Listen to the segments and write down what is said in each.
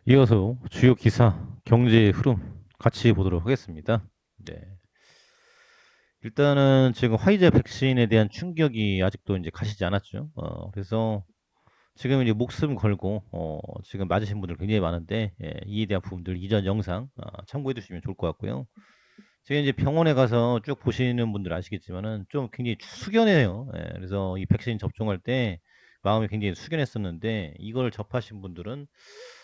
이어서 주요 기사, 경제의 흐름 같이 보도록 하겠습니다. 네. 일단은 지금 화이자 백신에 대한 충격이 아직도 이제 가시지 않았죠. 그래서 지금 이제 목숨 걸고 지금 맞으신 분들 굉장히 많은데, 이에 대한 부분들 이전 영상 참고해 주시면 좋을 것 같고요. 지금 이제 병원에 가서 쭉 보시는 분들 아시겠지만은 좀 굉장히 숙연해요. 그래서 이 백신 접종할 때 마음이 굉장히 숙연했었는데, 이걸 접하신 분들은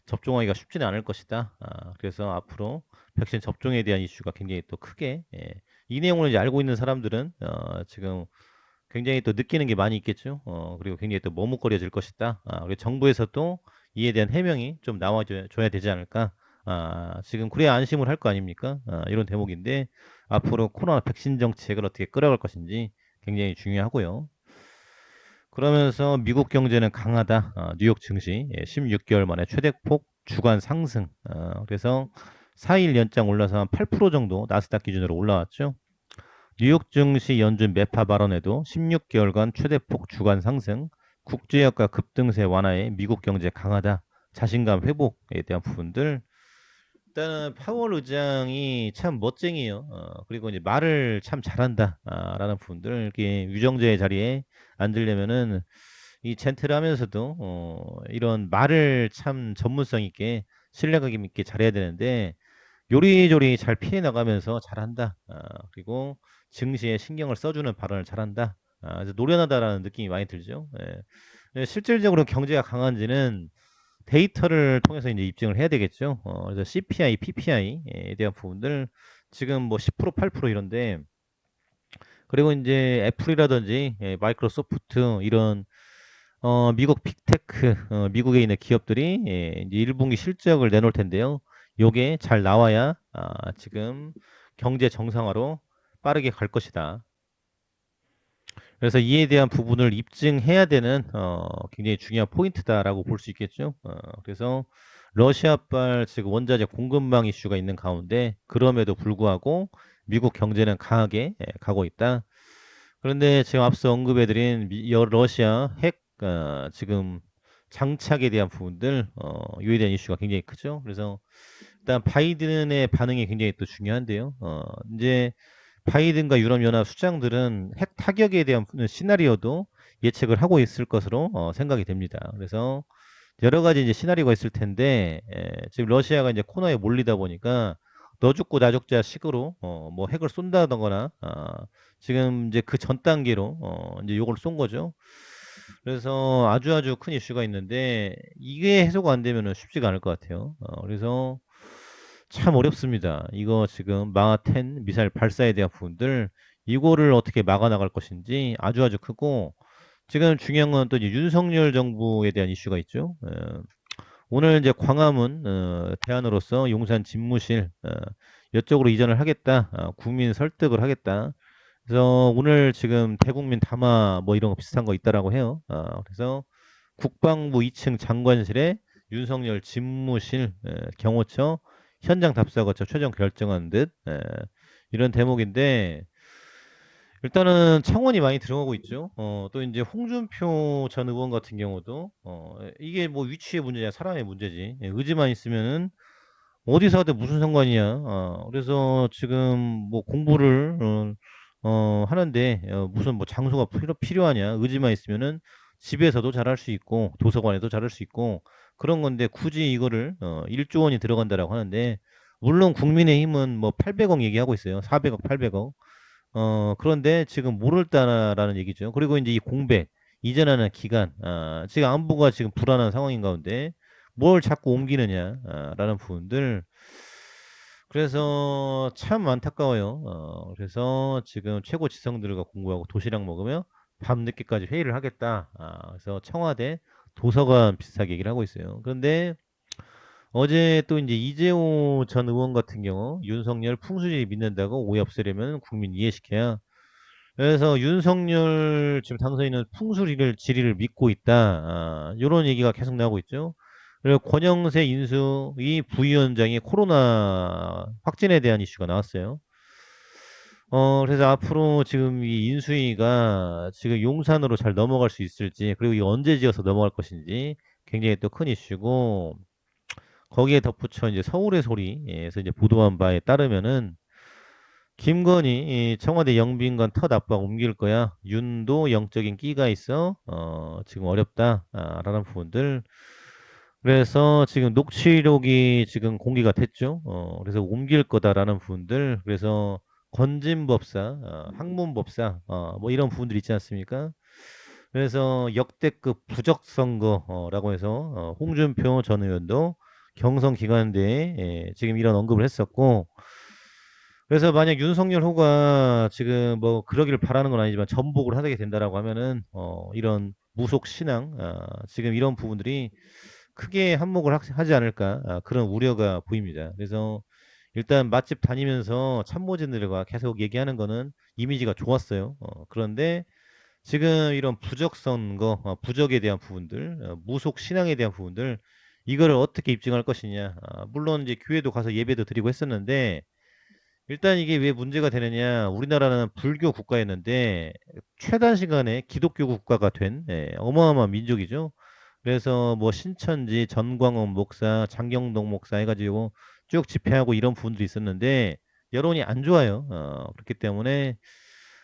접종하기가 쉽지는 않을 것이다. 그래서 앞으로 백신 접종에 대한 이슈가 굉장히 또 크게, 이 내용을 이제 알고 있는 사람들은 지금 굉장히 또 느끼는 게 많이 있겠죠. 그리고 굉장히 또 머뭇거려질 것이다. 그리고 정부에서도 이에 대한 해명이 좀 나와줘야 되지 않을까. 지금 그래야 안심을 할 거 아닙니까? 이런 대목인데, 앞으로 코로나 백신 정책을 어떻게 끌어갈 것인지 굉장히 중요하고요. 그러면서 미국 경제는 강하다. 뉴욕 증시 16개월 만에 최대폭 주간 상승. 그래서 4일 연장 올라서 한 8% 정도 나스닥 기준으로 올라왔죠. 뉴욕 증시 연준 매파 발언에도 16개월간 최대폭 주간 상승, 국제유가 급등세 완화에 미국 경제 강하다, 자신감 회복에 대한 부분들. 일단은 파월 의장이 참 멋쟁이에요. 그리고 이제 말을 참 잘한다, 라는 부분들. 이렇게 유정제의 자리에 앉으려면은 이 젠틀하면서도 이런 말을 참 전문성 있게 신뢰감 있게 잘해야 되는데, 요리조리 잘 피해 나가면서 잘한다. 그리고 증시에 신경을 써주는 발언을 잘한다. 그래서 노련하다라는 느낌이 많이 들죠. 예. 실질적으로 경제가 강한지는 데이터를 통해서 이제 입증을 해야 되겠죠. 그래서 CPI, PPI에 대한 부분들 지금 뭐 10%, 8% 이런데, 그리고 이제 애플이라든지 마이크로소프트 이런 미국 빅테크, 미국에 있는 기업들이 이제 1분기 실적을 내놓을 텐데요. 요게 잘 나와야 지금 경제 정상화로 빠르게 갈 것이다. 그래서 이에 대한 부분을 입증해야 되는 굉장히 중요한 포인트다라고 볼 수 있겠죠. 그래서 러시아발 지금 원자재 공급망 이슈가 있는 가운데, 그럼에도 불구하고 미국 경제는 강하게 가고 있다. 그런데 지금 앞서 언급해드린 러시아 핵 지금 장착에 대한 부분들, 이에 대한 이슈가 굉장히 크죠. 그래서 일단 바이든의 반응이 굉장히 또 중요한데요. 이제 바이든과 유럽연합 수장들은 핵 타격에 대한 시나리오도 예측을 하고 있을 것으로 생각이 됩니다. 그래서 여러 가지 이제 시나리오가 있을 텐데, 지금 러시아가 이제 코너에 몰리다 보니까 너 죽고 나 죽자 식으로 뭐 핵을 쏜다거나, 지금 이제 그 전 단계로 이제 요걸 쏜 거죠. 그래서 아주 큰 이슈가 있는데, 이게 해소가 안 되면은 쉽지가 않을 것 같아요. 그래서 참 어렵습니다. 이거 지금 마하텐 미사일 발사에 대한 부분들, 이거를 어떻게 막아 나갈 것인지 아주 크고, 지금 중요한 건 또 이제 윤석열 정부에 대한 이슈가 있죠. 오늘 이제 광화문 대안으로서 용산 집무실 이쪽으로 이전을 하겠다. 국민 설득을 하겠다. 그래서 오늘 지금 대국민 담화 뭐 이런 거 비슷한 거 있다라고 해요. 그래서 국방부 2층 장관실에 윤석열 집무실, 경호처, 현장 답사 거쳐 최종 결정한 듯, 이런 대목인데, 일단은 청원이 많이 들어가고 있죠. 또 이제 홍준표 전 의원 같은 경우도 이게 뭐 위치의 문제냐 사람의 문제지. 의지만 있으면은 어디서 하든 무슨 상관이야. 그래서 지금 뭐 공부를 하는데 무슨 뭐 장소가 필요하냐. 의지만 있으면은 집에서도 잘할 수 있고 도서관에도 잘할 수 있고 그런 건데, 굳이 이거를 1조 원이 들어간다라고 하는데, 물론 국민의힘은 뭐 800억 얘기하고 있어요. 400억, 800억. 그런데 지금 모를다라는 얘기죠. 그리고 이제 이 공백, 이전하는 기간, 지금 안보가 지금 불안한 상황인 가운데 뭘 자꾸 옮기느냐, 라는 부분들. 그래서 참 안타까워요. 그래서 지금 최고 지성들과 공부하고 도시락 먹으며 밤늦게까지 회의를 하겠다. 그래서 청와대 도서관 비슷하게 얘기를 하고 있어요. 그런데 어제 또 이제 이재호 전 의원 같은 경우 윤석열 풍수지리 믿는다고 오해 없애려면 국민 이해시켜야. 그래서 윤석열 지금 당선인은 지리를 믿고 있다. 요런 얘기가 계속 나오고 있죠. 그리고 권영세 인수위 부위원장이 코로나 확진에 대한 이슈가 나왔어요. 그래서 앞으로 지금 이 인수위가 지금 용산으로 잘 넘어갈 수 있을지, 그리고 이 언제 지어서 넘어갈 것인지 굉장히 또 큰 이슈고, 거기에 덧붙여 이제 서울의 소리에서 이제 보도한 바에 따르면은 김건희 이 청와대 영빈관 터 납박 옮길 거야. 윤도 영적인 끼가 있어. 지금 어렵다. 라는 부분들. 그래서 지금 녹취록이 지금 공개가 됐죠. 그래서 옮길 거다라는 부분들. 그래서 건진법사, 학문법사, 뭐 이런 부분들 있지 않습니까? 그래서 역대급 부적선거라고 해서 홍준표 전 의원도 경선 기간대에 지금 이런 언급을 했었고, 그래서 만약 윤석열 후가 지금 뭐 그러기를 바라는 건 아니지만 전복을 하게 된다라고 하면은 이런 무속 신앙, 지금 이런 부분들이 크게 한몫을 하지 않을까, 그런 우려가 보입니다. 그래서 일단 맛집 다니면서 참모진들과 계속 얘기하는 거는 이미지가 좋았어요. 그런데 지금 이런 부적 선거, 부적에 대한 부분들, 무속 신앙에 대한 부분들, 이거를 어떻게 입증할 것이냐. 물론 이제 교회도 가서 예배도 드리고 했었는데, 일단 이게 왜 문제가 되느냐. 우리나라는 불교 국가였는데, 최단 시간에 기독교 국가가 된 어마어마한 민족이죠. 그래서 뭐 신천지, 전광훈 목사, 장경동 목사 해가지고 쭉 집회하고 이런 부분들이 있었는데, 여론이 안 좋아요. 그렇기 때문에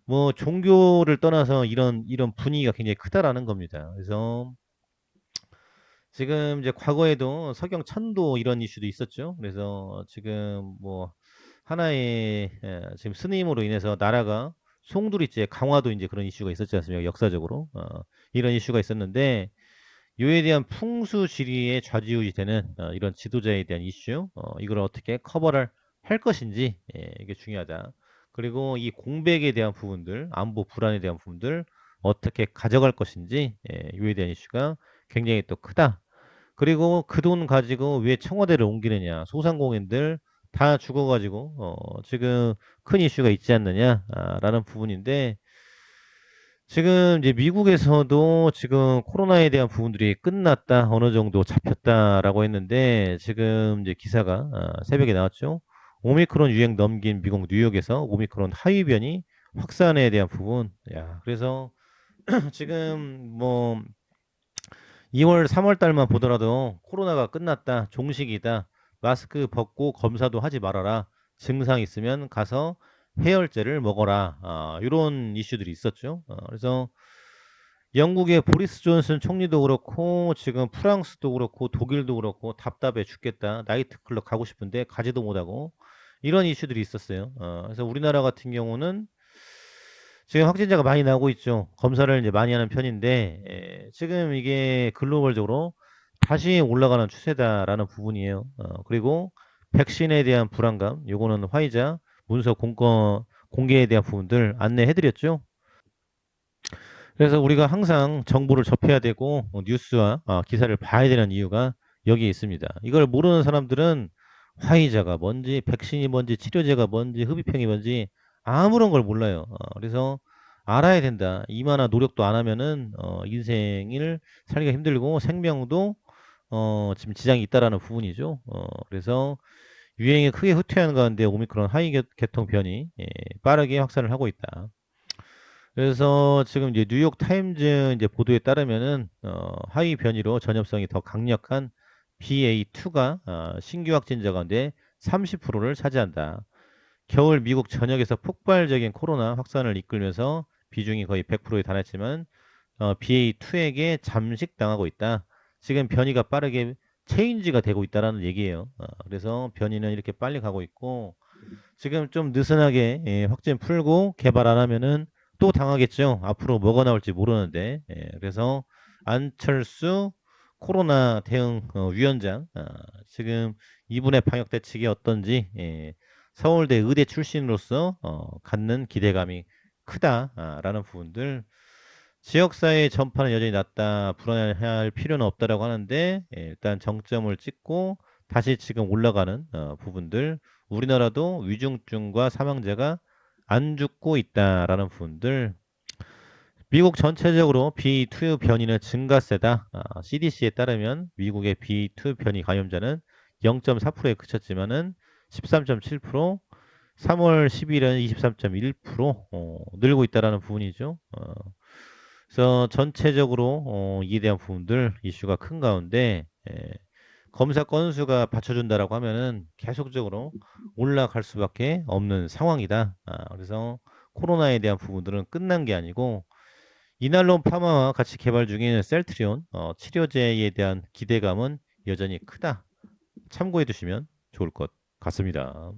뭐 종교를 떠나서 이런 분위기가 굉장히 크다라는 겁니다. 그래서 지금 이제 과거에도 서경 천도 이런 이슈도 있었죠. 그래서 지금 뭐 하나의 지금 스님으로 인해서 나라가 송두리째 강화도 이제 그런 이슈가 있었지 않습니까? 역사적으로 이런 이슈가 있었는데 요에 대한 풍수지리에 좌지우지되는 이런 지도자에 대한 이슈, 이걸 어떻게 커버를 할 것인지 이게 중요하다. 그리고 이 공백에 대한 부분들, 안보 불안에 대한 부분들 어떻게 가져갈 것인지 요에 대한 이슈가 굉장히 또 크다. 그리고 그 돈 가지고 왜 청와대를 옮기느냐. 소상공인들 다 죽어가지고 지금 큰 이슈가 있지 않느냐라는 부분인데 지금 이제 미국에서도 지금 코로나에 대한 부분들이 끝났다, 어느 정도 잡혔다라고 했는데 지금 이제 기사가 새벽에 나왔죠. 오미크론 유행 넘긴 미국 뉴욕에서 오미크론 하위 변이 확산에 대한 부분. 야, 그래서 지금 뭐 2월, 3월 달만 보더라도 코로나가 끝났다, 종식이다, 마스크 벗고 검사도 하지 말아라, 증상 있으면 가서 해열제를 먹어라, 이런 이슈들이 있었죠. 그래서 영국의 보리스 존슨 총리도 그렇고 지금 프랑스도 그렇고 독일도 그렇고 답답해 죽겠다. 나이트클럽 가고 싶은데 가지도 못하고 이런 이슈들이 있었어요. 그래서 우리나라 같은 경우는 지금 확진자가 많이 나오고 있죠. 검사를 이제 많이 하는 편인데 지금 이게 글로벌적으로 다시 올라가는 추세다라는 부분이에요. 그리고 백신에 대한 불안감, 요거는 화이자 문서 공개에 대한 부분들 안내해드렸죠. 그래서 우리가 항상 정보를 접해야 되고 뉴스와 기사를 봐야 되는 이유가 여기에 있습니다. 이걸 모르는 사람들은 화이자가 뭔지, 백신이 뭔지, 치료제가 뭔지, 흡입형이 뭔지 아무런 걸 몰라요. 그래서 알아야 된다. 이만한 노력도 안 하면은 인생을 살기가 힘들고 생명도 지금 지장이 있다라는 부분이죠. 그래서 유행이 크게 후퇴하는 가운데 오미크론 하위 계통 변이 빠르게 확산을 하고 있다. 그래서 지금 이제 뉴욕 타임즈 이제 보도에 따르면은 하위 변이로 전염성이 더 강력한 BA2가 신규 확진자 가운데 30%를 차지한다. 겨울 미국 전역에서 폭발적인 코로나 확산을 이끌면서 비중이 거의 100%에 달했지만 BA2에게 잠식당하고 있다. 지금 변이가 빠르게 체인지가 되고 있다라는 얘기예요. 그래서 변이는 이렇게 빨리 가고 있고 지금 좀 느슨하게 확진 풀고 개발 안 하면은 또 당하겠죠. 앞으로 뭐가 나올지 모르는데. 그래서 안철수 코로나 대응 위원장 지금 이분의 방역 대책이 어떤지 서울대 의대 출신으로서 갖는 기대감이 크다라는 부분들. 지역사회 전파는 여전히 낮다, 불안해할 필요는 없다라고 하는데 일단 정점을 찍고 다시 지금 올라가는 부분들, 우리나라도 위중증과 사망자가 안 죽고 있다라는 부분들, 미국 전체적으로 B2 변이는 증가세다. CDC에 따르면 미국의 B2 변이 감염자는 0.4%에 그쳤지만은 13.7%, 3월 10일은 23.1% 늘고 있다라는 부분이죠. 그래서 전체적으로 이에 대한 부분들 이슈가 큰 가운데 검사 건수가 받쳐준다라고 하면은 계속적으로 올라갈 수밖에 없는 상황이다. 그래서 코로나에 대한 부분들은 끝난 게 아니고 이날론 파마와 같이 개발 중인 셀트리온 치료제에 대한 기대감은 여전히 크다. 참고해 두시면 좋을 것 같습니다.